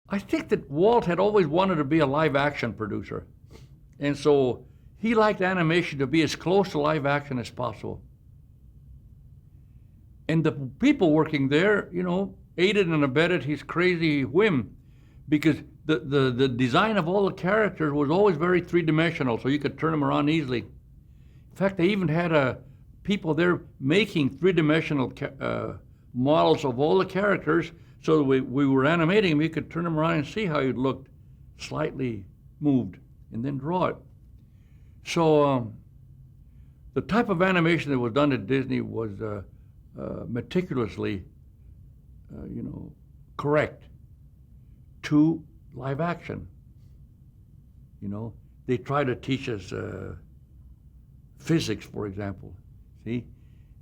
I think that Walt had always wanted to be a live action producer. And so he liked animation to be as close to live action as possible. And the people working there, aided and abetted his crazy whim because the design of all the characters was always very three-dimensional, so you could turn them around easily. In fact, they even had people there making three-dimensional models of all the characters, so that we were animating them, you could turn them around and see how it looked slightly moved, and then draw it. So the type of animation that was done at Disney was meticulously, correct to live action. They try to teach us physics, for example. See,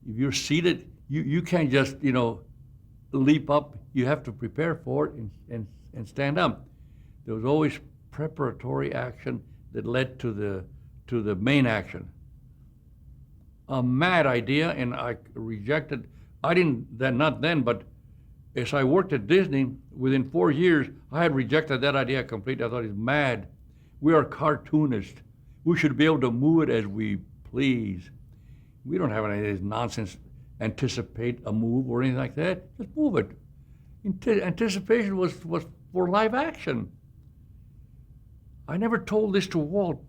if you're seated, you can't just, leap up. You have to prepare for it and stand up. There was always preparatory action that led to the main action. A mad idea, and I rejected. I didn't then, not then, but as I worked at Disney, within 4 years, I had rejected that idea completely. I thought it's mad. We are cartoonists. We should be able to move it as we please. We don't have any of this nonsense, anticipate a move or anything like that. Just move it. Anticipation was for live action. I never told this to Walt,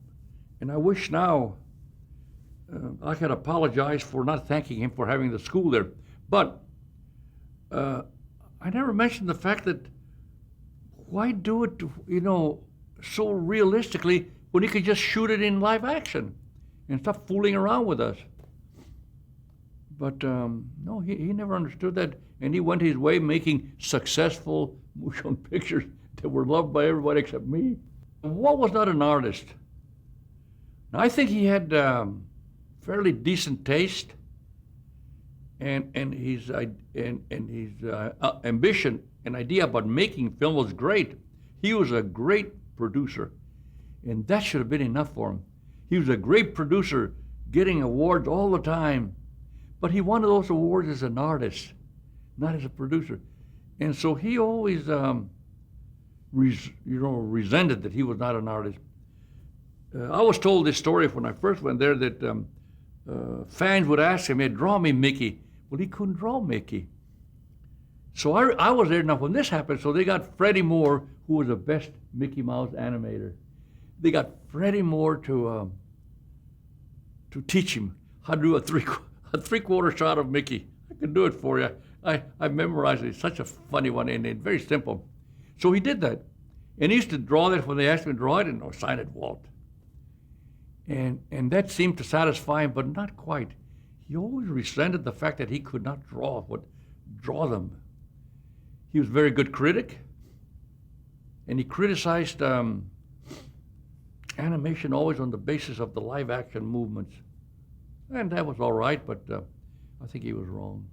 and I wish now I could apologize for not thanking him for having the school there. But I never mentioned the fact that why do it, so realistically when he could just shoot it in live action and stop fooling around with us. But no, he never understood that, and he went his way making successful motion pictures that were loved by everybody except me. Walt was not an artist. Now, I think he had fairly decent taste, and his ambition and idea about making film was great. He was a great producer, and that should have been enough for him. He was a great producer, getting awards all the time, but he wanted those awards as an artist, not as a producer. And so he always, resented that he was not an artist. I was told this story when I first went there that fans would ask him, "Hey, draw me Mickey." Well, he couldn't draw Mickey. So I was there. Now, when this happened, so they got Freddie Moore, who was the best Mickey Mouse animator. They got Freddie Moore to teach him how to do a three-quarter shot of Mickey. I can do it for you. I memorized it. It's such a funny one and very simple. So he did that. And he used to draw that when they asked him to draw it and sign it, Walt. And that seemed to satisfy him, but not quite. He always resented the fact that he could not draw them. He was a very good critic, and he criticized animation always on the basis of the live action movements. And that was all right, but I think he was wrong.